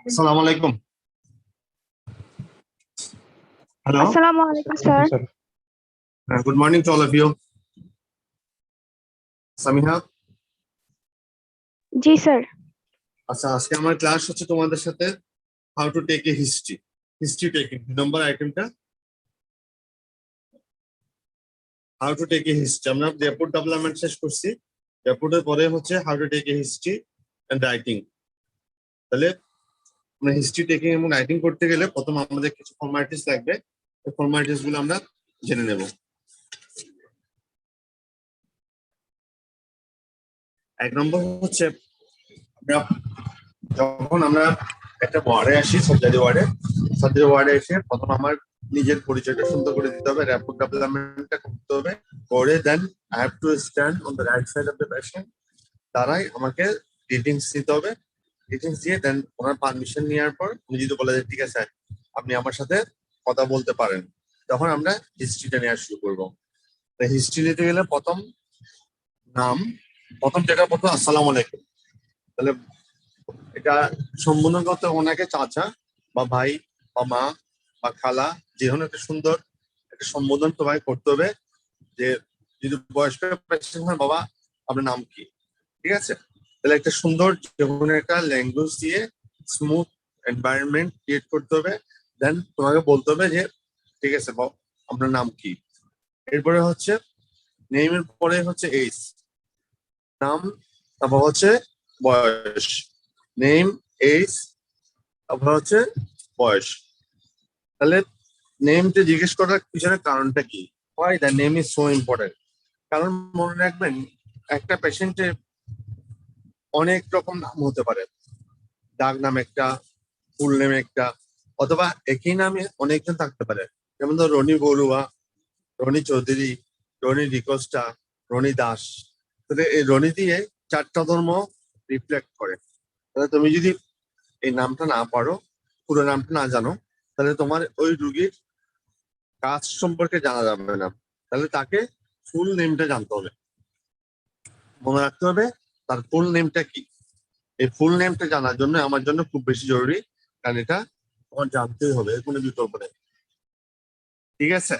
Assalamu alaikum. Hello. Assalamu alaikum, sir. Good morning to all of you. Samiha. জি sir. আচ্ছা, আজকে আমার class হচ্ছে তোমাদের সাথে how to take a history taking number আইটেমটা how to take a history. আমরা রিপোর্ট ডেভেলপমেন্ট শেষ করছি, রিপোর্টের পরে হচ্ছে how to take a history and writing. তাহলে আমরা হিস্ট্রি টেকিং এবং রাইটিং করতে গেলে প্রথম আমাদের কিছু ফর্মালিটিস লাগবে, এই ফর্মালিটিস গুলো আমরা জেনে নেব। এক নম্বর হচ্ছে যখন আমরা একটা ওয়ার্ডে আসি, সার্জারি ওয়ার্ডে এসে প্রথম আমার নিজের পরিচয়টা সুন্দর করে দিতে হবে, র্যাপোর্ট ডেভেলপমেন্টটা করতে হবে, করে then I have to stand on the right side of the patient. তারাই আমাকে রিডিংস দিতে হবে, রিডিংস দিয়ে দেন ওনার পারমিশন নেওয়ার পর উনি যদি বলে যে ঠিক আছে আপনি আমার সাথে কথা বলতে পারেন, তখন আমরা হিস্ট্রিটা নেওয়া শুরু করবো। হিস্ট্রি নিতে গেলে প্রথম নাম, প্রথম আসসালামু আলাইকুম। তাহলে এটা সম্বোধন করতে ওনাকে চাচা বা ভাই বা মা বা খালা, যে কোনো একটা সুন্দর একটা সম্বোধন তোমায় করতে হবে। যে যদি বয়স্ক পেশেন্ট হয়, বাবা আপনার নাম কি, ঠিক আছে? তাহলে একটা সুন্দর যে কোনো একটা ল্যাঙ্গুয়েজ দিয়ে স্মুথ এনভায়রনমেন্ট ক্রিয়েট করতে হবে। দেন তোমাকে বলতে হবে যে ঠিক আছে আপনার নাম কি। এরপরে হচ্ছে নেমের পরে হচ্ছে এইজ, নাম, তারপর হচ্ছে বয়স, নেম, এইজ, তারপর হচ্ছে বয়স। তাহলে নেমটা জিজ্ঞেস করার পিছনে কারণটা কি? Why the name is so important. কারণ মনে রাখবেন একটা পেশেন্টের অনেক রকম নাম হতে পারে, ডাক নাম একটা, ফুল নেম একটা, অথবা একই নামে অনেকজন থাকতে পারে। যেমন ধর রনি বড়ুয়া, রনি চৌধুরী, রনি ডিকোস্টা, রনি দাস। তাহলে এই রনি দিয়ে 4টা ধর্ম রিফ্লেক্ট করে। তাহলে তুমি যদি এই নামটা না পারো, পুরো নামটা না জানো, তাহলে তোমার ওই রুগীর কাজ সম্পর্কে জানা যাবে না। তাহলে তাকে ফুল নেমটা জানতে হবে, মনে রাখতে হবে তার ফুল নেমটা কি। এই ফুল নেমটা জানার জন্য আমার জন্য খুব বেশি জরুরি, কারণ এটা আমার জানতেই হবে, এর কোনো বিকল্প নেই, ঠিক আছে?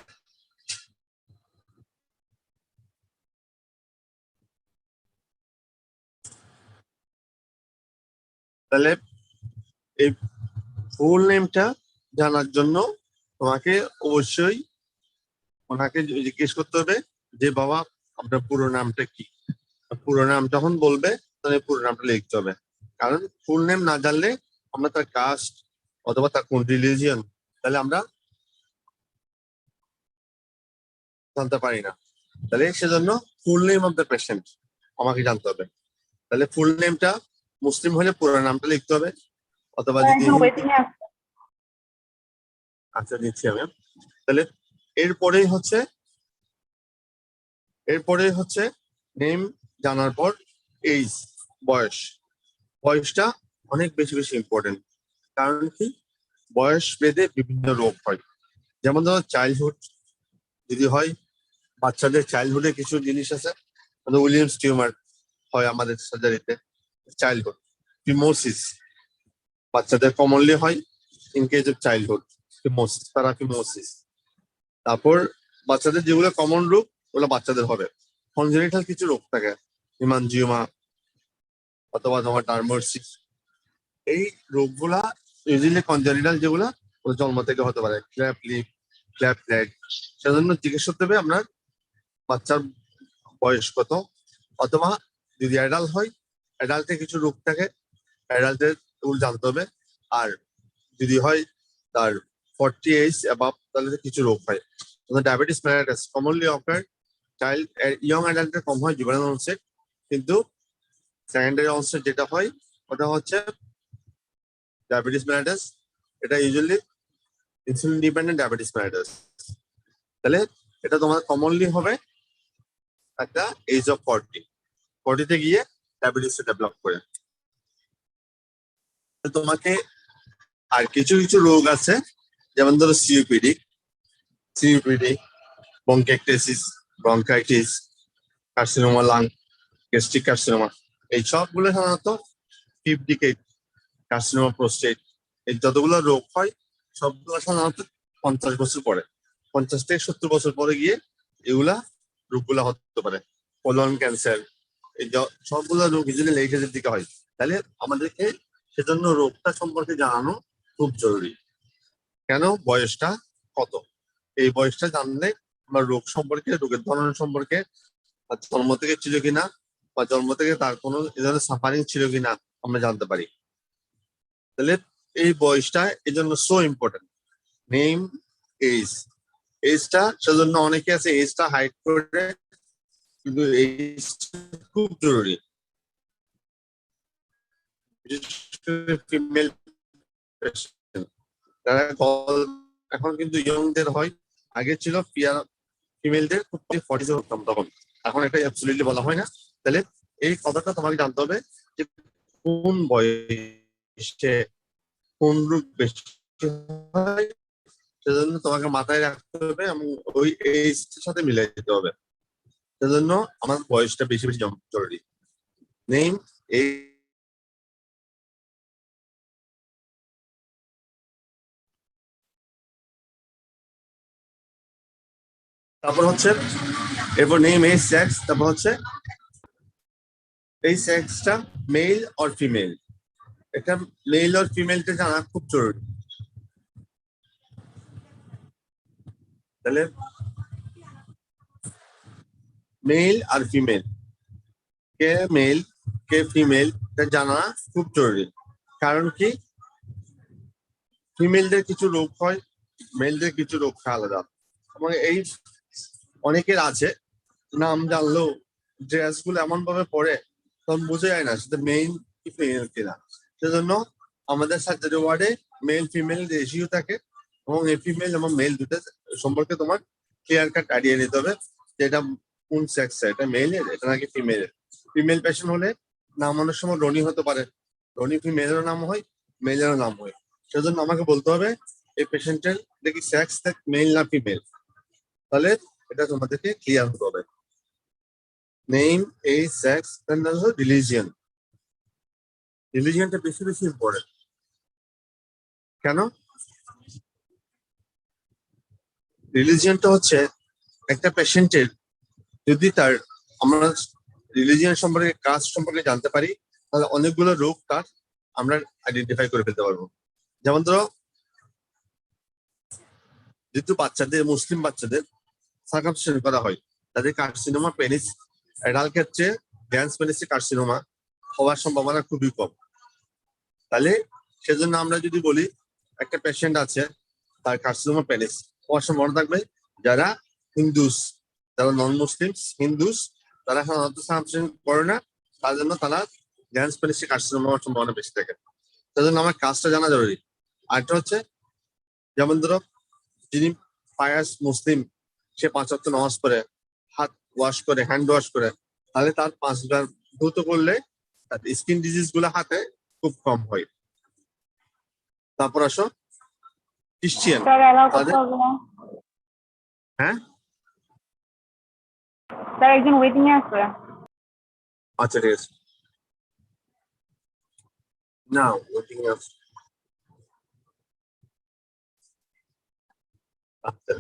তাহলে এই ফুল নেমটা জানার জন্য তোমাকে অবশ্যই ওনাকে জিজ্ঞেস করতে হবে যে বাবা আপনার পুরো নামটা কি। পুরো নাম যখন বলবে তাহলে পুরো নামটা লিখতে হবে, কারণ ফুল নেম না জানলে আমরা তার কাস্ট অথবা তার কোন রিলিজিয়ন, তাহলে আমরা জানতে পারি না। তাহলে সেজন্য full name of the patient আমাকে জানতে হবে। তাহলে ফুল নেমটা মুসলিম হলে পুরো নামটা লিখতে হবে, অথবা যদি আচ্ছা দিচ্ছি আমি। তাহলে এরপরেই হচ্ছে নেম জানার পর এইজ, বয়সটা অনেক বেশি ইম্পর্টেন্ট। কারণ কি, বয়স ভেদে বিভিন্ন রোগ হয়। যেমন ধরো চাইল্ডহুড যদি হয়, বাচ্চাদের চাইল্ডহুডে কিছু জিনিস আছে, উইলিয়ামস টিউমার হয় আমাদের সার্জারিতে, চাইল্ডহুড ফিমোসিস বাচ্চাদের কমনলি হয় in case of childhood, phimosis. তারপর বাচ্চাদের যেগুলো কমন রোগ ওগুলো বাচ্চাদের হবে। কনজেনিটাল কিছু রোগ থাকে, হিমানজিওমা অথবা তোমার ডার্মারসিস, এই রোগগুলা ইউজুয়ালি কনজেনিটাল, যেগুলা জন্ম থেকে হতে পারে, ক্ল্যাপ লিপ, ক্ল্যাপ লেগ। সেজন্য জিজ্ঞেস করতে হবে আপনার বাচ্চার বয়স কত, অথবা যদি অ্যাডাল্ট হয়, অ্যাডাল্টে কিছু রোগ থাকে অ্যাডাল্টের রুল জানতে হবে। আর যদি হয় তার 40 এজ অ্যাবাভ, তাহলে কিছু রোগ হয়। ডায়াবেটিস মেলাইটাস কমনলি অকার চাইল্ড, ইয়ং অ্যাডাল্টের কম হয় জুভেনাইল অনসেট, কিন্তু সেকেন্ডারি অনসেট যেটা হয় ওটা হচ্ছে ডায়াবেটিস মেলাইটাস। এটা usually insulin dependent diabetes mellitus. তাহলে এটা তোমার কমনলি হবে একটা এজ অফ 40 তে গিয়ে ডায়াবেটিস ডেভেলপ করে। তোমাকে আর কিছু কিছু রোগ আছে, যেমন ধরো COPD, bronchitis, bronchitis, carcinoma lung, gastric carcinoma, এই সবগুলো সাধারণত 50 কার্সিনোমা প্রোস্টেট, এই যতগুলো রোগ হয় সবগুলো সাধারণত 50 বছর পরে, 50 থেকে 70 বছর পরে গিয়ে এগুলা রোগগুলা হতে পারে। কোলন ক্যান্সার, এই সবগুলো রোগ ইউজুয়ালি লেট এজের দিকে হয়। তাহলে আমাদেরকে সেজন্য রোগটা সম্পর্কে জানানো খুব জরুরি। কেন? বয়সটা কত, এই বয়সটা জানলে আমরা রোগ সম্পর্কে, রোগের ধরন সম্পর্কে, জন্ম থেকে ছিল কিনা বা জন্ম থেকে তার কোনো এ ধরনের সাফারিং ছিল কিনা আমরা জানতে পারি। তাহলে এই বয়সটা এই জন্য সো ইম্পর্টেন্ট। নেম, এজ, এজটা সেজন্য অনেকে আছে এজটা হাইড করে, কিন্তু এজ খুব জরুরি। ফিমেল যারা এখন কিন্তু ইয়ংদের হয়, আগে ছিল ফিমেলদের খুব 40 হতাম তখন, এখন এটা অ্যাবসলিউটলি বলা হয় না। তাহলে এই কথাটা তোমাকে জানতে হবে যে কোন বয়সে কোন রোগ বেশি হয়, সেজন্য তোমাকে মাথায় রাখতে হবে এবং ওই এজের সাথে মিলাই দিতে হবে। সেজন্য আমার বয়সটা বেশি বেশি জরুরি। নেম, এই তারপর হচ্ছে এরপর নেম, এজ, সেক্স, তারপর হচ্ছে এই সেক্সটা মেল অর ফিমেল, এটা মেল আর ফিমেলটা জানা খুব জরুরি। তাহলে মেল আর ফিমেল, কে মেল কে ফিমেল এটা জানা খুব জরুরি। কারণ কি, ফিমেলদের কিছু রোগ হয়, মেলদের কিছু রোগ হয় আলাদা। এবং এই অনেকের আছে নাম জানলেও ড্রেস গুলো এমন ভাবে পরে তখন বোঝা যায় না সেটা মেইন কি ফিমেল কিনা। সেজন্য আমাদের সার্জারি ওয়ার্ডে মেল ফিমেল রেশিও থাকে, এবং এই ফিমেল এবং মেল দুটো সম্পর্কে তোমার ক্লিয়ার কাট আইডিয়া নিতে হবে যে এটা কোন সেক্স, এটা মেলের এটা নাকি ফিমেলের। ফিমেল পেশেন্ট হলে নাম অনেক সময় রনি হতে পারে, রনি ফিমেলেরও নাম হয়, মেলেরও নাম হয়। সেজন্য আমাকে বলতে হবে এই পেশেন্টের দেখি সেক্স মেল না ফিমেল, তাহলে এটা তোমাদেরকে ক্লিয়ার হতে হবে। নেম, এজ, সেক্স, রিলিজিয়ন, রিলিজিয়নটা বেশি বেশি ইম্পর্টেন্ট। কেন? রিলিজিয়নটা হচ্ছে একটা পেশেন্টের, যদি তার আমরা রিলিজিয়ন সম্পর্কে, কাস্ট সম্পর্কে জানতে পারি, তাহলে অনেকগুলো রোগ তার আমরা আইডেন্টিফাই করে ফেলতে পারবো। যেমন ধরো যেহেতু বাচ্চাদের, মুসলিম বাচ্চাদের সার্কামসিশন করা হয়, তাদের কার্সিনোমা পেনিস অ্যাডাল্ট ক্ষেত্রে ড্যান্স পেনিসে কার্সিনোমা হওয়ার সম্ভাবনা খুবই কম। তাহলে সেজন্য আমরা যদি বলি একটা পেশেন্ট আছে তার কার্সিনোমা পেনিস হওয়ার সম্ভাবনা থাকবে, যারা হিন্দুস, যারা নন মুসলিম হিন্দুস, তারা সাধারণত সার্কামসিশন করে না, তার জন্য তারা ড্যান্স পেনিসে কার্সিনোমা হওয়ার সম্ভাবনা বেশি থাকে। সেজন্য আমার কাজটা জানা জরুরি। আরেকটা হচ্ছে, যেমন ধরো যিনি পায়াস মুসলিম, সে 5 ওয়াক্ত নামাজ পড়ে, হাত ওয়াশ করে, হ্যান্ড ওয়াশ করে, তাহলে তার 5 বার ধৌত করলে তার স্কিন ডিজিজ গুলো হাতে খুব কম হয়। তারপর আসো ক্রিশ্চিয়ান, স্যার অ্যালাউ করতে তাদের হবে না? হ্যাঁ স্যার একজন ওয়েটিং এ আছে। আচ্ছা ঠিক আছে, না ওয়েটিং আছে। আচ্ছা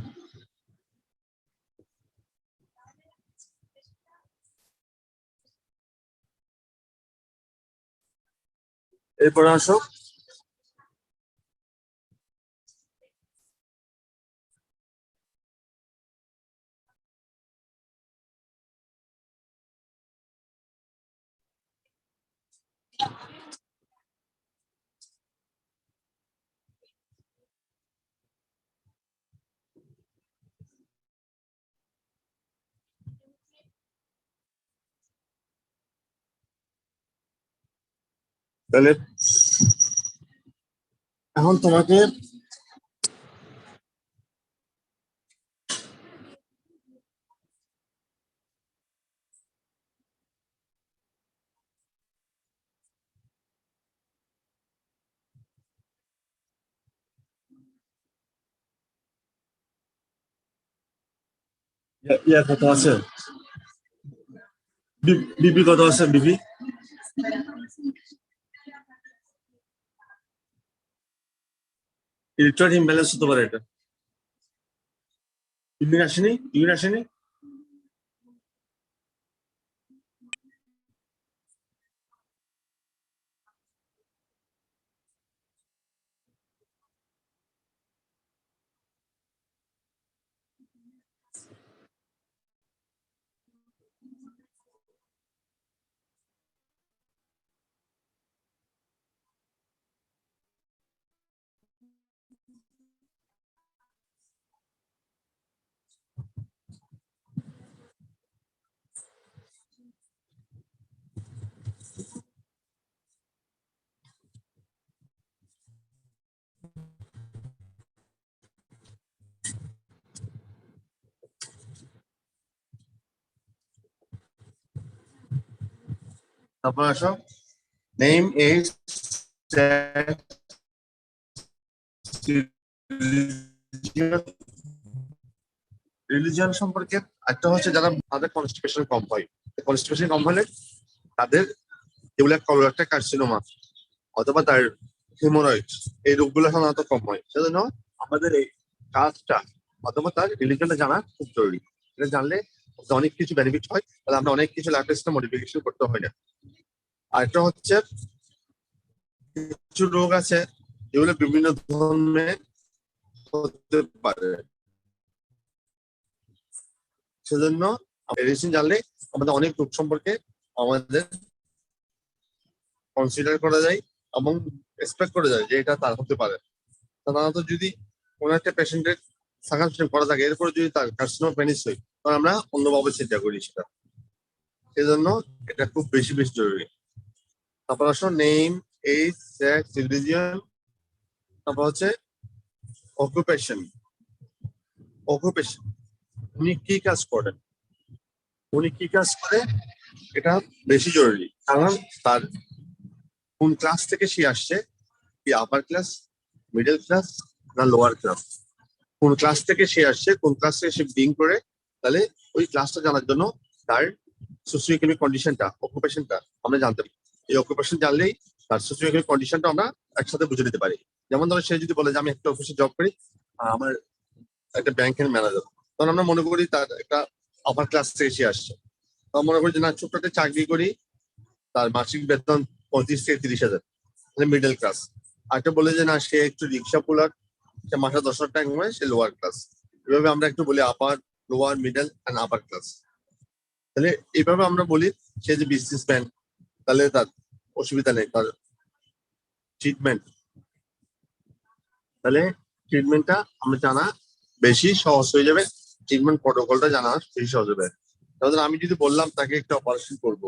এরপর আসো তাহলে এখন তোমাকে কত আছে, বিপি কত আছে, বিপি ইলেকট্রন ইমব্যালেন্স হতে পারে। এটা ইউনিট আসেনি, ইউনিট আসেনি। তারপর আসো, নেম এজ রিলিজিয়ন সম্পর্কে একটা হচ্ছে যারা তাদের কনস্টিপেশন কম হয়, কনস্টিপেশন কম হলে তাদের যেগুলো কলোরেক্টাল কার্সিনোমা অথবা তার হিমোরয়েড এই রোগগুলো সাধারণত কম হয়। সেজন্য আমাদের এই কাজটা অথবা তার রিলিজনটা জানা খুব জরুরি। এটা জানলে অনেক কিছু বেনিফিট হয়, তাহলে আমরা অনেক কিছু লাইফস্টাইল মডিফিকেশন করতে হয় না। আর একটা হচ্ছে কিছু রোগ আছে যেগুলো বিভিন্ন ধরনের হতে পারে, সেজন্য মেডিসিন জানলে আমাদের অনেক রোগ সম্পর্কে আমাদের কনসিডার করা যায় এবং এক্সপেক্ট করা যায় যে এটা তার হতে পারে। সাধারণত যদি কোনো একটা পেশেন্টের সার্কামস্টেন্স করা থাকে, এরপরে যদি তার কার্সিনোমা পেনিস হয়, তখন আমরা অন্যভাবে চিন্তা করি সেটা। সেজন্য এটা খুব বেশি বেশি জরুরি। তারপর আসো নেম, এজ, সেক্স, রিলিজিয়ন, তারপর হচ্ছে অকুপেশন। অকুপেশন, উনি কি কাজ করেন, উনি কি কাজ করে এটা বেশি জরুরি। কারণ তার কোন ক্লাস থেকে সে আসছে, কি আপার ক্লাস, মিডল ক্লাস না লোয়ার ক্লাস, কোন ক্লাস থেকে সে আসছে, কোন ক্লাস থেকে সে বিং করে, তাহলে ওই ক্লাসটা জানার জন্য তার সোশিও ইকোনমিক কন্ডিশনটা, অকুপেশনটা আমরা জানতে পারি। এই অকুপেশন জানলেই তার সোশিও ইকোনমিক কন্ডিশনটা আমরা একসাথে বুঝে নিতে পারি। যেমন ধরো সে যদি বলে যে আমি একটা অফিসে জব করি, আমার একটা ব্যাংকের ম্যানেজার, তখন আমরা মনে করি তার একটা আপার ক্লাস থেকে সে আসছে। তখন মনে করি যে না, ছোট্ট একটা চাকরি করি, তার মাসিক বেতন 35 থেকে 30 হাজার, মিডল ক্লাস। আরেকটা বলে যে না, সে একটু রিক্সা পুলার, সে মাসে 10,000 টাকা কমায়, সে লোয়ার ক্লাস। এভাবে আমরা একটু বলি upper, lower, middle and upper class. তাহলে এইভাবে আমরা বলি সে যে বিজনেসম্যান, তাহলে তার অসুবিধা নেই, তার ট্রিটমেন্ট, তাহলে ট্রিটমেন্টটা আমরা জানা বেশি সহজ হয়ে যাবে, ট্রিটমেন্ট প্রটোকলটা জানা বেশি সহজ হবে। তাহলে আমি যদি বললাম তাকে একটা অপারেশন করব,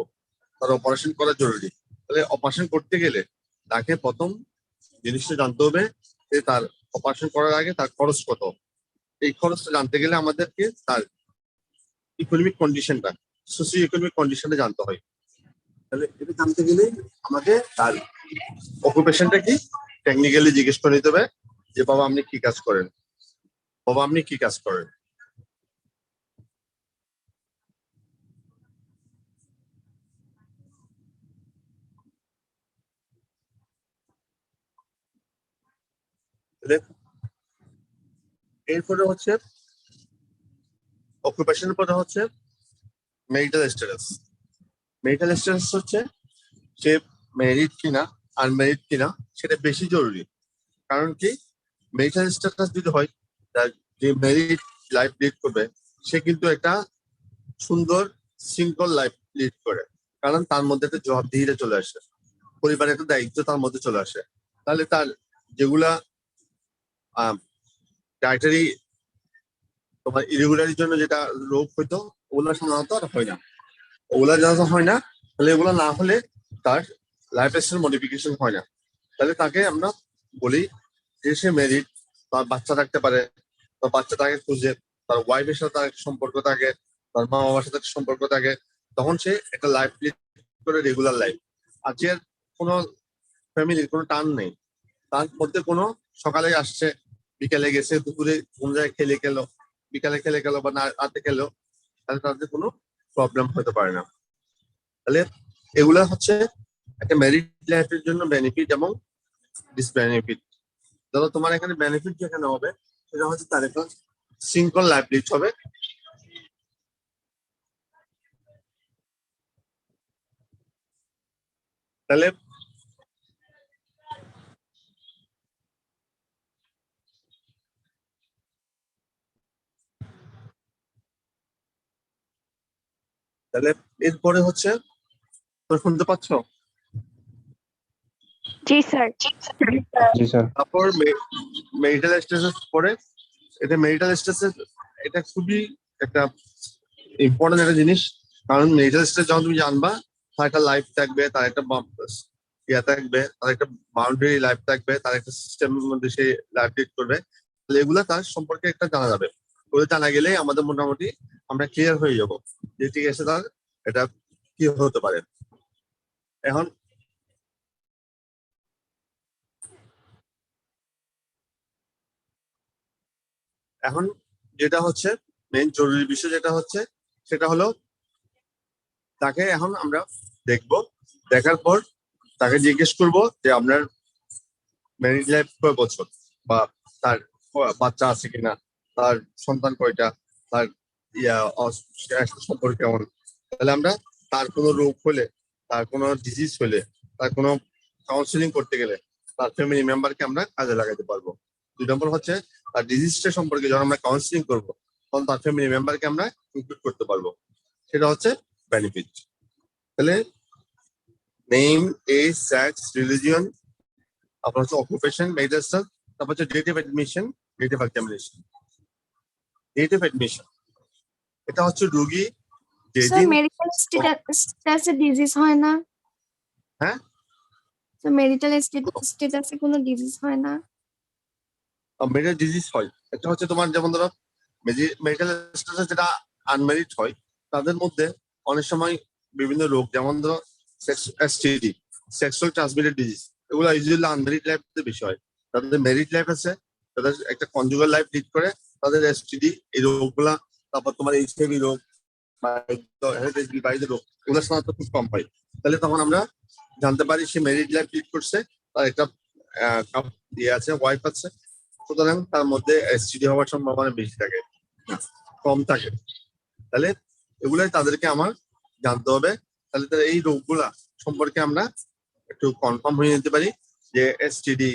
তার অপারেশন করা জরুরি, তাহলে অপারেশন করতে গেলে তাকে প্রথম জিনিসটা জানতে হবে যে তার অপারেশন করার আগে তার খরচ কত। এই খরচটা জানতে গেলে আমাদেরকে তার ইকোনমিক কন্ডিশনটা, সোশিও ইকোনমিক কন্ডিশনটা জানতে হয়। তাহলে এটা জানতে গেলে আমাকে তার অকুপেশনটা কি টেকনিক্যালি জিজ্ঞেস করে নিতে হবে যে বাবা আপনি কি কাজ করেন, বাবা আপনি কি কাজ করেন। এরপরে হচ্ছে অকুপেশনের পরে হচ্ছে মেরিটাল স্ট্যাটাস। মেরিটাল স্ট্যাটাস হচ্ছে সে মেরিট কিনা আনমেরিট কিনা, সেটা বেশি জরুরি। কারণ কি, মেরিটাল স্ট্যাটাস যদি হয়, তার যে মেরিট লাইফ লিড করবে, সে কিন্তু একটা সুন্দর শৃঙ্খল লাইফ লিড করে। কারণ তার মধ্যে একটা জবাবদিহিতা চলে আসে, পরিবারের একটা দায়িত্ব তার মধ্যে চলে আসে। তাহলে তার যেগুলা ডায়েটারি তোমার ইরেগুলারির জন্য যেটা রোগ হইতো, ওগুলা সাধারণত আর হয় না। ওগুলা যখন হয় না, তাহলে এগুলো না হলে তার লাইফস্টাইল মডিফিকেশন হয় না, তাহলে তাকে আমরা বলি যে সে মেরিড, তার বাচ্চা থাকতে পারে, তার বাচ্চা তাকে খুঁজে, তার ওয়াইফের সাথে তার একটা সম্পর্ক থাকে, তার মা বাবার সাথে একটা সম্পর্ক থাকে, তখন সে একটা লাইফ লিড করে রেগুলার লাইফ। আর যে কোনো ফ্যামিলির কোনো টান নেই, তার মধ্যে কোনো সকালে আসছে, বিকালে গেছে, দুপুরে কোন জায়গায় খেলে গেলো, বিকালে খেলে গেলো বা রাতে গেলো, তাহলে তাদের কোনো প্রবলেম হতে পারে না। তাহলে এগুলা হচ্ছে একটা ম্যারিড লাইফের জন্য বেনিফিট এবং ডিসবেনিফিট। ধরো তোমার এখানে বেনিফিট যেখানে হবে সেটা হচ্ছে তার একটা সিঙ্গল লাইফ লিড হবে। তাহলে তাহলে এরপরে হচ্ছে, তোমরা শুনতে পাচ্ছ? জি স্যার। জি স্যার। তারপর মেরিটাল স্ট্যাটাস পরে, এটা মেরিটাল স্ট্যাটাস এটা খুবই একটা ইম্পর্টেন্ট একটা জিনিস। কারণ মেরিটাল স্ট্যাটাস যখন তুমি জানবা, তার একটা লাইফ থাকবে, তার একটা ইয়া থাকবে, তার একটা বাউন্ডারি লাইফ থাকবে, তার একটা সিস্টেমের মধ্যে সে লাইফ লিড করবে, তাহলে এগুলা তার সম্পর্কে একটা জানা যাবে। ওগুলো জানা গেলেই আমাদের মোটামুটি আমরা ক্লিয়ার হয়ে যাব যে ঠিক আছে তার এটা কি হতে পারে। এখন এখন যেটা হচ্ছে মেইন জরুরি বিষয় যেটা হচ্ছে সেটা হলো, তাকে এখন আমরা দেখব, দেখার পর তাকে জিজ্ঞেস করব যে আপনার ম্যারিড লাইফ কয় বছর, বা তার বাচ্চা আছে কিনা, তার সন্তান কয়টা, তার সম্পর্ক কেমন। তাহলে আমরা তার কোনো রোগ হলে, তার কোনো ডিজিজ হলে, তার কোনো কাউন্সিলিং করতে গেলে তার ফ্যামিলি মেম্বারকে আমরা কাজে লাগাতে পারবো। 2 নম্বর হচ্ছে তার ডিজিজটা সম্পর্কে যখন আমরা কাউন্সিলিং করবো তখন তার ফ্যামিলি মেম্বারকে আমরা ইনক্লুড করতে পারবো। সেটা হচ্ছে বেনিফিট। তাহলে নেম, এজ, সেক্স, রিলিজিয়ন, আপনার হচ্ছে অকুপেশন, মেডিকেল স্টাফ, তারপর হচ্ছে date of admission, date of examination. Date of admission এটা হচ্ছে রোগী স্যার যেদিন, মেডিকেল স্ট্যাটাসে ডিজিজ হয় না? হ্যাঁ স্যার মেডিকেল স্ট্যাটাসে কোনো ডিজিজ হয় না? মেডিকেল ডিজিজ হয়, এটা হচ্ছে তোমার যেমন ধরো মেডিকেল স্ট্যাটাস যেটা আনমেরিড হয় তাদের মধ্যে অনেক সময় বিভিন্ন রোগ, যেমন ধরো এসটিডি, সেক্সুয়াল ট্রান্সমিটেড ডিজিজ, এগুলো ইউজুয়ালি আনমেরিড লাইফে বেশি হয়। তাদের মেরিড লাইফ আছে, তাদের একটা কনজুগাল লাইফ লিড করে, তাদের এসটিডি এই রোগগুলা, তারপর তোমার এইচআইভি রোগ বা বাড়িতে রোগ, এগুলো সাধারণত খুব কম হয়। তাহলে তখন আমরা জানতে পারি সে মেরিড লাইফ লিড করছে, তার একটা ইয়ে আছে, ওয়াইফ আছে, সুতরাং তার মধ্যে এসটিডি হওয়ার সম্ভাবনা বেশি থাকে, কম থাকে। তাহলে এগুলাই তাদেরকে আমার জানতে হবে। তাহলে তার এই রোগগুলা সম্পর্কে আমরা একটু কনফার্ম হয়ে নিতে পারি যে এসটিডি,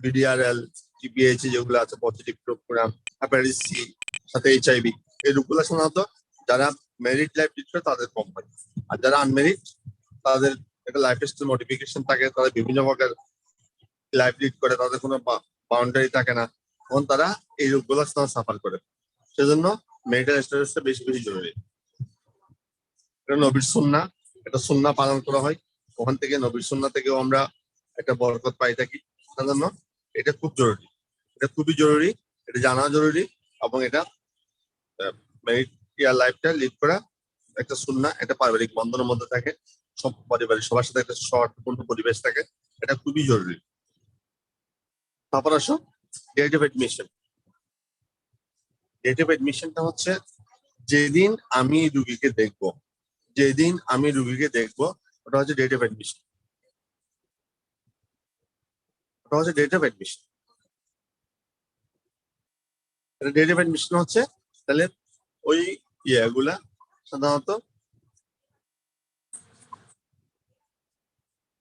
বিডিআরএল, টিপিএইচ যেগুলো আছে, পজিটিভ প্রোগ্রাম, হ্যাপাটাইটিস সি, সাথে এইচআইভি, এই রোগগুলো সাধারণত যারা মেরিট লাইফ লিড করে তাদের কম হয়। আর যারা আনমেরিড তাদের একটা লাইফ স্টাইল মডিফিকেশন থাকে, তাদের বিভিন্ন প্রকার লাইফ লিড করে, তাদের কোনো বাউন্ডারি থাকে না, তখন তারা এই রোগগুলো সাফার করে। সেজন্য মেডিকেল স্ট্যাটাসটা বেশি বেশি জরুরি। এটা নবীর সুন্নাহ, এটা সুন্নাহ পালন করা হয়, ওখান থেকে নবীর সুন্নাহ থেকেও আমরা একটা বরকত পাই থাকি। সেজন্য এটা খুব জরুরি, এটা খুবই জরুরি, এটা জানা জরুরি, এবং এটা মেরিট লাইফটা লিড করা একটা সুন্নাহ, একটা পারিবারিক বন্ধনের মধ্যে থাকে, সব পরিবারের সবার সাথে একটা সৌহার্দ্যপূর্ণ পরিবেশ থাকে, এটা খুবই জরুরি। তারপর আসো date of admission. Date of এডমিশনটা হচ্ছে যেদিন আমি রুগীকে দেখবো, যেদিন আমি রুগীকে দেখবো ওটা হচ্ছে ডেট অফ এডমিশন, ওটা হচ্ছে date of admission. Date of admission হচ্ছে, তাহলে ওই ইয়েগুলা সাধারণত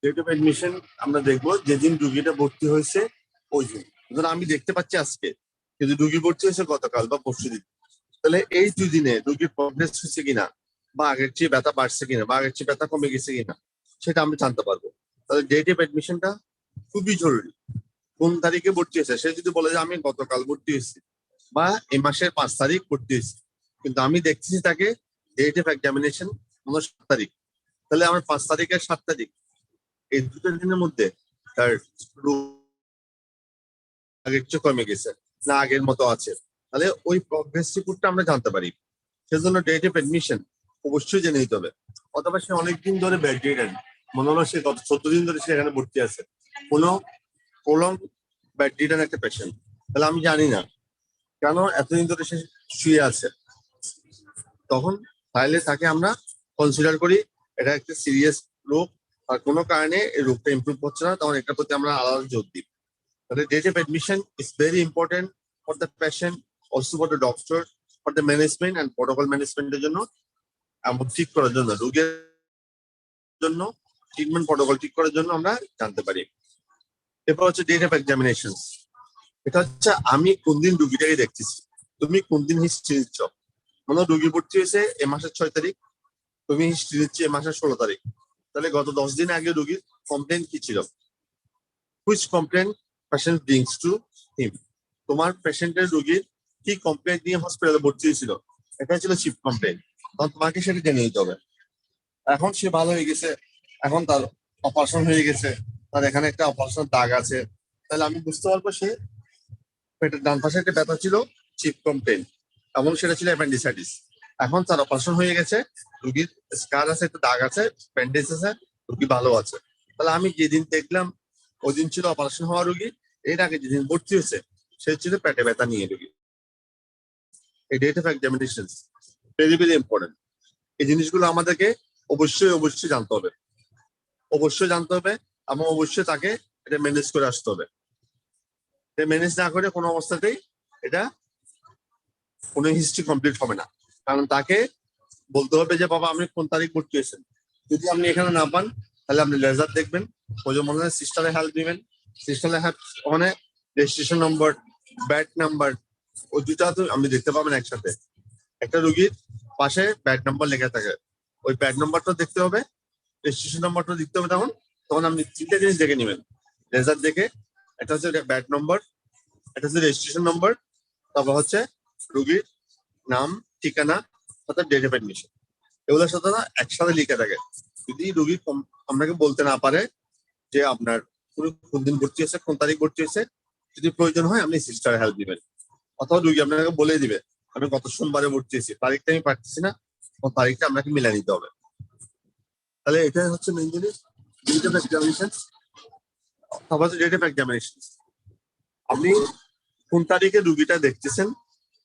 ডেট অফ এডমিশন আমরা দেখবো যেদিন রুগীটা ভর্তি হয়েছে ওই দিন। ধরো আমি দেখতে পাচ্ছি আজকে, কিন্তু রুগী ভর্তি হয়েছে গতকাল বা পরশুদিন, তাহলে এই 2 দিনে রুগীর প্রগ্রেস হচ্ছে কিনা, বা আগের চেয়ে ব্যথা বাড়ছে কিনা, বা আগের চেয়ে ব্যথা কমে গেছে কিনা, সেটা আমি জানতে পারবো। তাহলে ডেট অফ এডমিশনটা খুবই জরুরি। কোন তারিখে ভর্তি হয়েছে, সে যদি বলে যে আমি গতকাল ভর্তি হয়েছি বা এই মাসের 5 তারিখ ভর্তি হয়েছি, কিন্তু আমি দেখতেছি তাকে ডেট অফ এক্সামিনেশন 7 তারিখ, তাহলে আমার 5 তারিখের 7 তারিখ এই 2 দিনের মধ্যে তার রোগ আগের চেয়ে কমে গেছে না আগের মতো আছে, তাহলে ওই প্রগ্রেস রিপোর্টটা আমরা জানতে পারি। সেজন্য ডেট অফ অ্যাডমিশন অবশ্যই জেনে নিতে হবে। অথবা সে অনেকদিন ধরে বেড রিডেন, মনে হলো সে গত 14 দিন ধরে সে এখানে ভর্তি আছে, কোনো প্রলং বেড রিডেন একটা পেশেন্ট, তাহলে আমি জানি না কেন এতদিন ধরে সে শুয়ে আছে, তখন তাহলে তাকে আমরা কনসিডার করি এটা একটা সিরিয়াস রোগ আর কোনো কারণে এই রোগটা ইমপ্রুভ হচ্ছে না, তখন এটার প্রতি আমরা আলাদা জোর দিই। তাহলে date of admission is very important for the patient, also for the doctor, for the management and protocol ম্যানেজমেন্টের জন্য, এমন ঠিক করার জন্য, রোগের জন্য ট্রিটমেন্ট প্রোটোকল ঠিক করার জন্য আমরা জানতে পারি। এরপর হচ্ছে ডেট অফ এক্সামিনেশন। এটা হচ্ছে আমি কোন দিন রুগীটাকে দেখতেছি, তুমি কোন দিন হিস্ট্রি নিচ্ছ। মনে হয় রুগী ভর্তি হয়েছে এ মাসের 6 তারিখ, তুমি হিস্ট্রি নিচ্ছি এ মাসের 16 তারিখ, তাহলে গত 10 দিন আগে রুগীর কমপ্লেন কি ছিল, which complain patient brings to him, তোমার পেশেন্টের রুগীর কি কমপ্লেন নিয়ে হসপিটালে ভর্তি হয়েছিল, এটা ছিল চিফ কমপ্লেন, তখন তোমাকে সেটা জেনে নিতে হবে। এখন সে ভালো হয়ে গেছে, এখন তার অপারেশন হয়ে গেছে, তার এখানে একটা অপারেশন দাগ আছে, তাহলে আমি বুঝতে পারবো সে পেটের ডান পাশে একটা ব্যথা ছিল, চিপ কমপ্লেন, এবং সেটা ছিল অ্যাপেন্ডিসাইটিস। এখন তার অপারেশন হয়ে গেছে, রুগীর স্কার আছে, একটা দাগ আছে, ব্যান্ডেজ আছে, রুগী ভালো আছে, তাহলে আমি যেদিন দেখলাম ওই দিন ছিল অপারেশন হওয়া রুগী, এর আগে যেদিন ভর্তি হয়েছে সে ছিল পেটে ব্যথা নিয়ে রুগী। এই date of examination very very important. এই জিনিসগুলো আমাদেরকে অবশ্যই জানতে হবে, অবশ্যই জানতে হবে, এবং অবশ্যই তাকে এটা ম্যানেজ করে আসতে হবে। ম্যানেজ না করে কোনো অবস্থাতেই এটা কোনো হিস্ট্রি কমপ্লিট হবে না, কারণ তাকে বলতে হবে যে বাবা আপনি কোন তারিখ ভর্তি হয়েছেন। যদি আপনি এখানে না পান তাহলে আপনি লেজার দেখবেন, ওই যে মনে হয় সিস্টারে হেল্প দিবেন, সিস্টারে হেল্প ওখানে রেজিস্ট্রেশন নম্বর, ব্যাট নাম্বার, ওই দুটা তো আপনি দেখতে পাবেন একসাথে। একটা রুগীর পাশে ব্যাট নাম্বার লেখা থাকে, ওই ব্যাট নাম্বারটা দেখতে হবে, রেজিস্ট্রেশন নাম্বারটা দেখতে হবে, তখন তখন আপনি 3টে জিনিস দেখে নেবেন, লেজার দেখে, একটা হচ্ছে ব্যাট নম্বর, এটা হচ্ছে রেজিস্ট্রেশন নম্বর, তারপর হচ্ছে রুগীর নাম, ঠিকানা, অর্থাৎ ডেট অফ অ্যাডমিশন। এগুলোর সাথে না একসাথে লিখে থাকে। যদি রুগী আপনাকে বলতে না পারে যে আপনার কোন দিন ভর্তি হয়েছে, কোন তারিখ ভর্তি হয়েছে, যদি প্রয়োজন হয় আপনি সিস্টার হেল্প দিবেন, অথবা রুগী আপনাকে বলে দিবে আমি গত সোমবারে ভর্তি হয়েছি, তারিখটা আমি পারতেছি না, তারিখটা আপনাকে মিলাই নিতে হবে। তাহলে এটা হচ্ছে মেইন জিনিস, ডেট অফ এক্সামিনেশন। তারপর হচ্ছে ডেট অফ এক্সামিনেশন, আপনি কোন তারিখে রুগীটা দেখতেছেন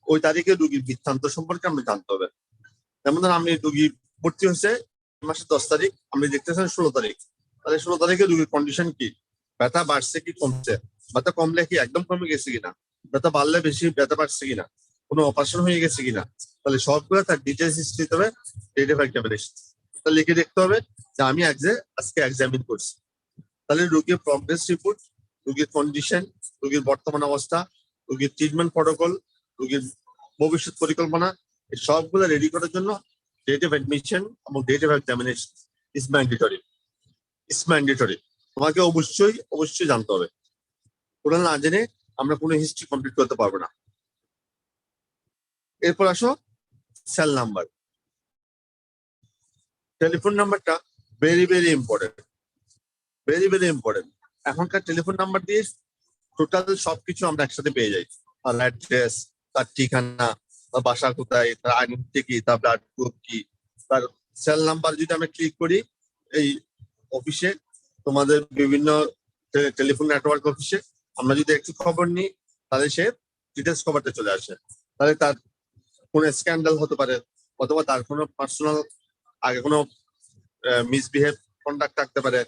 ওই তারিখে রুগীর বৃত্তান্ত সম্পর্কে আপনি জানতে হবে। যেমন ধরুন আপনি রুগী ভর্তি হয়েছে মাসের 10 তারিখ, আপনি দেখতেছেন 16 তারিখ, তাহলে 16 তারিখে রুগীর কন্ডিশন কি, ব্যথা বাড়ছে কি কমছে, ব্যথা কমলে কি একদম কমে গেছে কিনা, ব্যথা বাড়লে বেশি ব্যথা বাড়ছে কিনা, কোনো অপারেশন হয়ে গেছে কিনা, তাহলে সবগুলো তার ডিটেলস হিস্ট্রি দিতে হবে। ডেট অফ এক্সামিনেশন তাহলে লিখে দেখতে হবে যে আমি আজকে এক্সামিন করছি, তাহলে রোগীর প্রগ্রেস রিপোর্ট, রোগীর কন্ডিশন, রোগীর বর্তমান অবস্থা, রোগীর ট্রিটমেন্ট প্রোটোকল, রোগীর ভবিষ্যৎ পরিকল্পনা, এই সবগুলো রেডি করার জন্য ডেট অফ অ্যাডমিশন এবং date of examination is mandatory. তোমাকে অবশ্যই জানতে হবে, ওটা না জেনে আমরা কোনো হিস্ট্রি কমপ্লিট করতে পারবো না। এরপর আসো সেল নাম্বার, টেলিফোন নাম্বারটা very very important, very very important. এখনকার টেলিফোন নাম্বার দিয়ে টোটাল সবকিছু আমরা একসাথে পেয়ে যাই, তার অ্যাড্রেস, তার ঠিকানা, তার বাসা কোথায়, তার আইডেন্টি কি, তার ব্লাড গ্রুপ কি, তার সেল নাম্বার যদি আমরা ক্লিক করি এই অফিসে, তোমাদের বিভিন্ন টেলিফোন নেটওয়ার্ক অফিসে আমরা যদি একটু খবর নিই তাহলে সে ডিটেলস খবরটা চলে আসে। তাহলে তার কোনো স্ক্যান্ডাল হতে পারে, অথবা তার কোনো পার্সোনাল আগে কোনো মিসবিহেভ কন্ডাক্ট থাকতে পারে,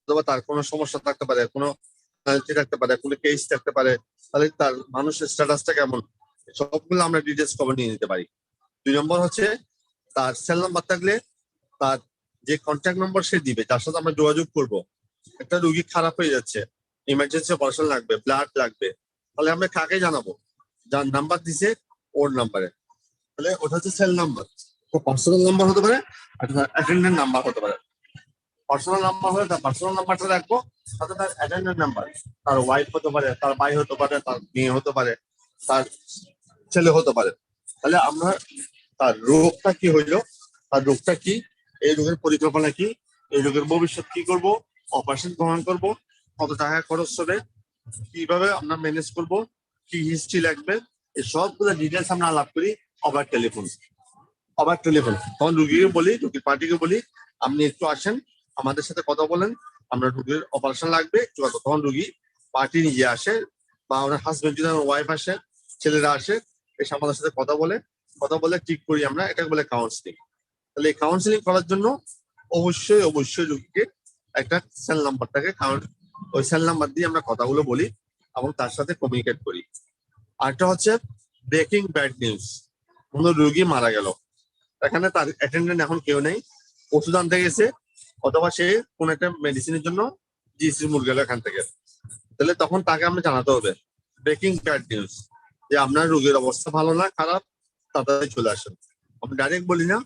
অথবা তার কোনো সমস্যা থাকতে পারে, কোনো থাকতে পারে, কোনো কেস থাকতে পারে, তাহলে তার মানুষের স্ট্যাটাসটা কেমন, সবগুলো আমরা ডিটেলস খবর নিয়ে নিতে পারি। 2 নম্বর হচ্ছে তার সেল নাম্বার থাকলে তার যে কন্ট্যাক্ট নম্বর সে দিবে, যার সাথে আমরা যোগাযোগ করব, একটা রুগী খারাপ হয়ে যাচ্ছে, ইমার্জেন্সি অপারেশন লাগবে, ব্লাড লাগবে, তাহলে আমরা কাকে জানাবো, যার নাম্বার দিছে ওর নাম্বারে, তাহলে ওটা হচ্ছে সেল নাম্বার। তো পার্সোনাল নাম্বার হতে পারে, অ্যাটেন্ডেন্ট নাম্বার হতে পারে। পার্সোনাল নাম্বার হলে তার পার্সোনাল নাম্বারটা রাখবো, সাথে তার অ্যাটেন্ডেন্ট নাম্বার, তার ওয়াইফ হতে পারে, তার ভাই হতে পারে, তার মেয়ে হতে পারে, তার ছেলে হতে পারে। তাহলে আমরা তার রোগটা কি হইলো, তার রোগটা কি, এই রোগের পরিকল্পনা কি, এই রোগের ভবিষ্যৎ কি করব, অপারেশন গ্রহণ করব, কত টাকা খরচ হবে, কিভাবে আমরা ম্যানেজ করব, কি হিস্ট্রি লাগবে, এই সবগুলো ডিটেলস আমরা আলাপ করি ওভার টেলিফোন। তখন রুগীকে বলি, রুগীর পার্টিকে বলি, আপনি একটু আসেন আমাদের সাথে কথা বলেন, আমরা রুগীর অপারেশন লাগবে একটু। তখন রুগী পার্টি নিজে আসে বা ওনার হাজবেন্ড যদি ওয়াইফ আসে, ছেলেরা আসে, এসে আমাদের সাথে কথা বলে ঠিক করি আমরা, এটাকে বলে কাউন্সিলিং। তাহলে এই কাউন্সিলিং করার জন্য অবশ্যই রুগীকে একটা সেল নাম্বার থাকে, কারণ ওই সেল নাম্বার দিয়ে আমরা কথাগুলো বলি এবং তার সাথে কমিউনিকেট করি। আরেকটা হচ্ছে ব্রেকিং ব্যাড নিউজ, কোনো রুগী মারা গেল, এখানে তার অ্যাটেন্ডেন্ট এখন কেউ নেই, ওষুধ আনতে গেছে অথবা সে কোন একটা মেডিসিনের জন্য জিসি মুর গেল এখান থেকে, তাহলে তখন তাকে আমরা জানাতে হবে ব্রেকিং ব্যাড নিউজ, যে আপনার রোগীর অবস্থা ভালো না, খারাপ, তাড়াতাড়ি চলে আসেন। আমরা ডাইরেক্ট বলি না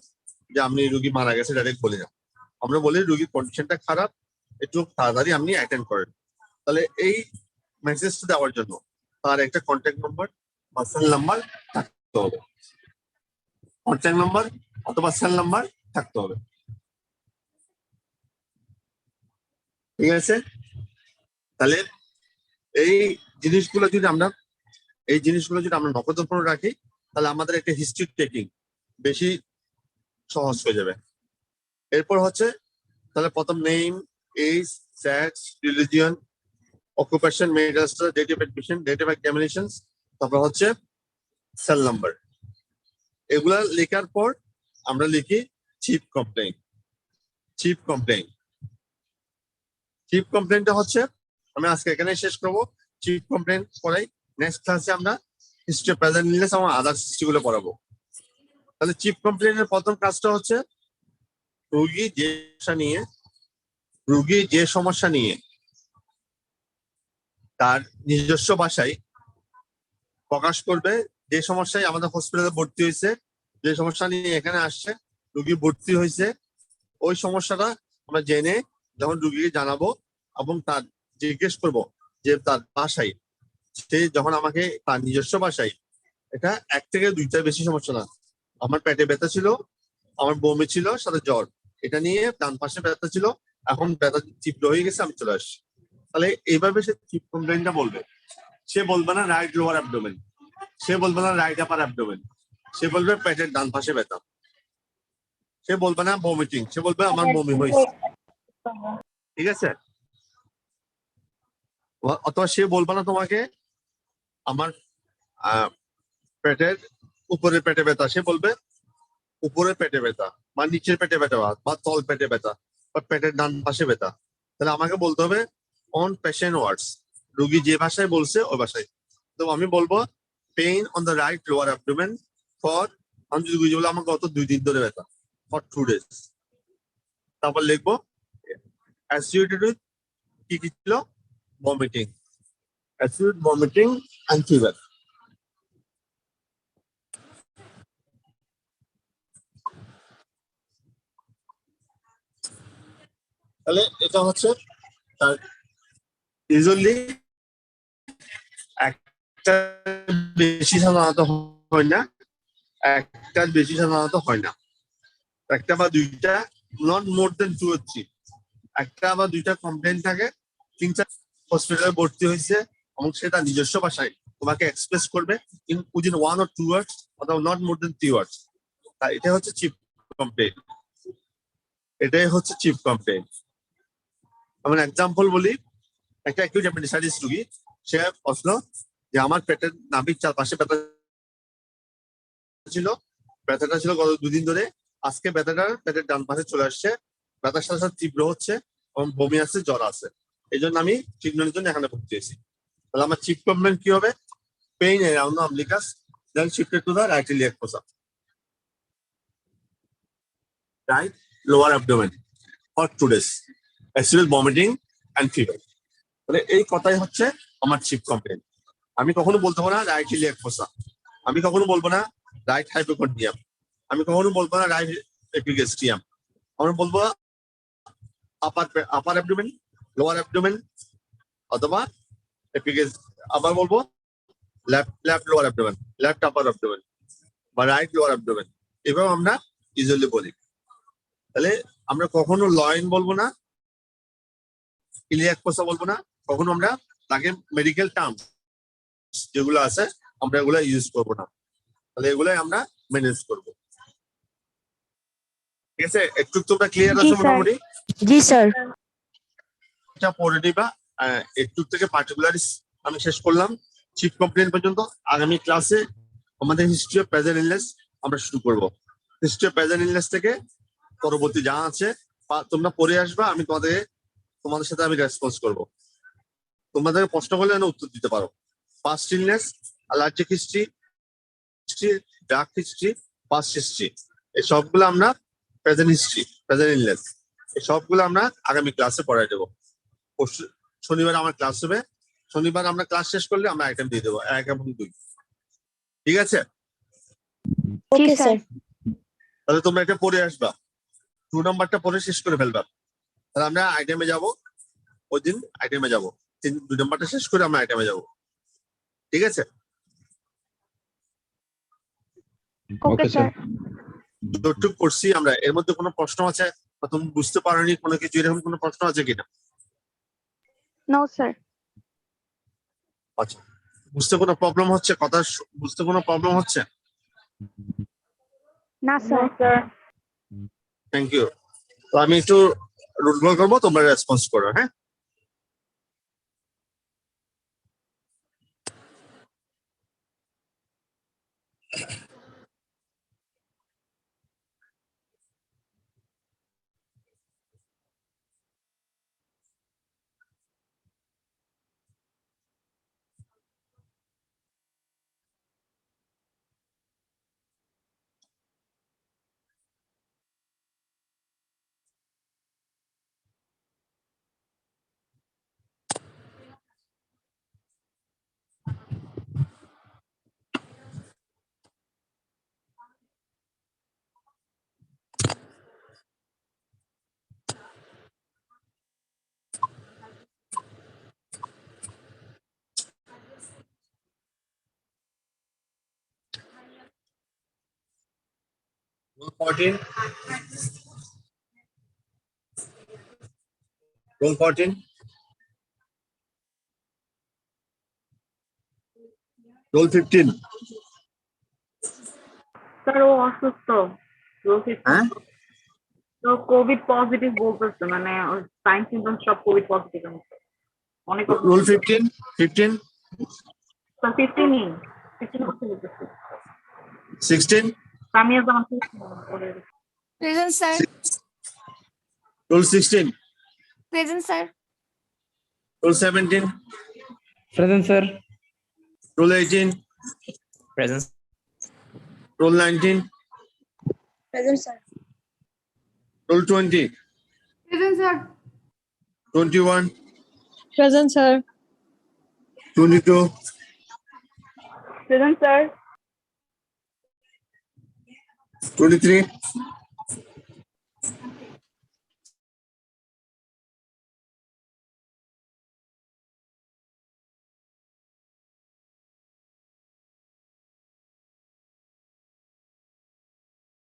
যে আপনি রুগী মারা গেছে, ডাইরেক্ট বলি না, আমরা বলি রুগীর কন্ডিশনটা খারাপ, একটু তাড়াতাড়ি আপনি অ্যাটেন্ড করেন। তাহলে এই মেসেজটা দেওয়ার জন্য তার একটা কন্ট্যাক্ট নাম্বার বা সেল নাম্বার থাকতে হবে, কন্ট্যাক্ট নাম্বার অথবা সেল নাম্বার থাকতে হবে। ঠিক আছে? তাহলে এই জিনিসগুলো যদি আমরা নগদপূর্ণ রাখি, তাহলে আমাদের একটা হিস্ট্রি টেকিং বেশি সহজ হয়ে যাবে। এরপর হচ্ছে তাহলে প্রথম name, age, sex, religion, occupation, marital status, date of admission, date of examination, তারপর হচ্ছে সেল নাম্বার। এগুলা লেখার পর আমরা লিখি চিফ কমপ্লেইনটা হচ্ছে, আমি আজকে এখানে শেষ করবো। চিফ কমপ্লেইন পড়াই, নেক্সট ক্লাসে আমরা হিস্ট্রি, প্রেজেন্ট ইলনেস এবং আদার্স হিস্ট্রিগুলো পড়াবো। তাহলে চিফ কমপ্লেইনের প্রথম কাজটা হচ্ছে রুগী যে সমস্যা নিয়ে তার নিজস্ব ভাষায় প্রকাশ করবে, যে সমস্যায় আমাদের হসপিটালে ভর্তি হয়েছে, যে সমস্যা নিয়ে এখানে আসছে, রুগী ভর্তি হয়েছে, ওই সমস্যাটা আমরা জেনে যখন রুগীকে জানাবো এবং তার জিজ্ঞেস করব যে তার ভাষায়, সে যখন আমাকে তার নিজস্ব ভাষায়, এটা 1 থেকে 2টার বেশি সমস্যা না, আমার পেটে ব্যথা ছিল, আমার বমি ছিল, সাথে জ্বর, এটা নিয়ে ডান পাশে ব্যথা ছিল, এখন ব্যথা তীব্র হয়ে গেছে, আমি চলে আসছি। তাহলে এইভাবে সে চিফ কমপ্লেইনটা বলবে। সে বলবে না রাইট লোয়ার অ্যাবডোমেন, সে বলবে না রাইট আপার অ্যাবডোমেন, সে বলবে পেটের ডান পাশে ব্যথা, সে বলবে না ভমিটিং, সে বলবে আমার বমি হয়েছে। ঠিক আছে? অথবা সে বলবে না তোমাকে আমার পেটের উপরের পেটে ব্যথা, সে বলবে উপরের পেটে ব্যথা বা নিচের পেটে ব্যথা বা তল পেটে ব্যথা বা পেটের ডান পাশে ব্যথা। তাহলে আমাকে বলতে হবে অন পেশেন্ট ওয়ার্ডস, রুগী যে ভাষায় বলছে ওই ভাষায়। তো আমি বলবো pain on the right lower abdomen for, আমি যদি রুগী বলে আমার গত 2 দিন ধরে ব্যথা, ফর 2 days। তারপর লিখবো অ্যাসোসিয়েটেড উইথ কি ছিল, vomiting, associated vomiting and fever. তাহলে এটা হচ্ছে তার ইউজুয়ালি একটা বেশি সাধারণত হয় না, একটা বা দুইটা, নট মোর দেন 2 or 3, একটা বা দুইটা কমপ্লেইন থাকে, 3-4 হসপিটালে ভর্তি হয়েছে এবং সেটা নিজস্ব ভাষায় তোমাকে এক্সপ্রেস করবে উইদিন 1 or 2 words অথবা নট মোর দেন 3 words। এটা হচ্ছে চিফ কমপ্লেইন। আমি এক্সাম্পল বলি, একটা অ্যাকিউট অ্যাপেন্ডিসাইটিস রোগী, সে আসলো যে আমার পেটের নাভির চারপাশে ব্যথা ছিল, ব্যথাটা ছিল গত 2 দিন ধরে, আজকে ব্যথাটা পেটের ডান পাশে চলে আসছে, ব্যথার সাথে সাথে তীব্র হচ্ছে এবং বমি আছে, জ্বর আছে, এই জন্য আমি ট্রিটমেন্টের জন্য এখানে ভর্তি হয়েছি। তাহলে আমার চিফ কমপ্লেইন কি হবে, pain around the umbilicus then shifted to the right iliac fossa, right lower abdomen for 2 days, acute vomiting and fever। তাহলে এই কথাই হচ্ছে আমার চিফ কমপ্লেইন। আমি কখনো বলতে পারবো না রাইট ইলিয়াক ফোসা, আমি কখনো বলবো না রাইট হাইপোকন্ড্রিয়াম, আমি কখনো বলবো না রাইট এপিগ্যাস্ট্রিয়াম, আমরা বলবো আপার অ্যাবডোমেন, লোয়ার অ্যাবডোমেন অথবা আবার বলবো লেফট লোয়ার অ্যাবডোমেন, লেফট আপার অ্যাবডোমেন বা রাইট লোয়ার অ্যাবডোমেন, এভাবে আমরা ইউজুয়ালি বলি। তাহলে আমরা কখনো লয়েন বলবো না, ইলিয়াক কথা বলবো না, কখনো আমরা তাকে মেডিকেল টার্মস যেগুলো আছে আমরা এগুলো ইউজ করবো না, তাহলে এগুলাই আমরা ম্যানেজ করবো। ঠিক আছে, একটু তোমরা ক্লিয়ার আছো মোটামুটি? জি স্যার। এটা পড়ে নিবা। একটু থেকে পার্টিকুলার আমি শেষ করলাম চিফ কমপ্লেন পর্যন্ত। আগামী ক্লাসে আমাদের হিস্ট্রি অফ প্রেজেন্ট ইলনেস আমরা শুরু করব। হিস্ট্রি অফ প্রেজেন্ট ইলনেস থেকে পরবর্তী যা আছে তোমরা পড়ে আসবা, আমি তোমাদের সাথে আমি রেসপন্স করব। তোমাদের প্রশ্ন করলে যেন উত্তর দিতে পারো। Past illness, allergic history, drug history, past history, এই সবগুলো আমরা প্রেজেন্ট হিস্ট্রি, প্রেজেন্ট ইলনেস, এই সবগুলো আমরা আগামী ক্লাসে পড়াই দেবো। শনিবার আমার ক্লাস হবে, শনিবার আমরা ক্লাস শেষ করলে আমরা আইটেম দিয়ে দেবো 1 এবং 2। ঠিক আছে, ওকে স্যার। তাহলে তোমরা এটা পড়ে আসবা, 2 নাম্বারটা পড়ে শেষ করে ফেলবা। তাহলে আমরা আইটেমে যাব, ওই দিন আইটেমে যাব, 2 নাম্বারটা শেষ করে আমরা আইটেমে যাব। ঠিক আছে, ওকে স্যার। যতটুকু করছি আমরা, এর মধ্যে কোনো প্রশ্ন আছে বা তুমি বুঝতে পারোনি কোনো কিছু, এরকম কোনো প্রশ্ন আছে কিনা? No sir. আচ্ছা, বুঝতে কোনো প্রবলেম হচ্ছে? কথা বুঝতে কোনো প্রবলেম হচ্ছে? না No, sir. sir. Thank you. তো আমি একটু রুল কল করবো, তোমরা রেসপন্স করো। হ্যাঁ, Rule 14. Rule 14. Rule 15. স্যার ও অসুস্থ, হ্যাঁ, তো কোভিড পজিটিভ বলতেছে, মানে সাইন সিমটমস সব কোভিড পজিটিভ অনেক রুল 15. 15. স্যার 15 হচ্ছে বলতেছে 16. Samia Zaman present sir. Rule 16. Present sir. Rule 17. Present, sir. Rule 18. Present. Rule 19. Present sir. Rule 20. Present sir. 21. Present sir. 22. Present sir. 23.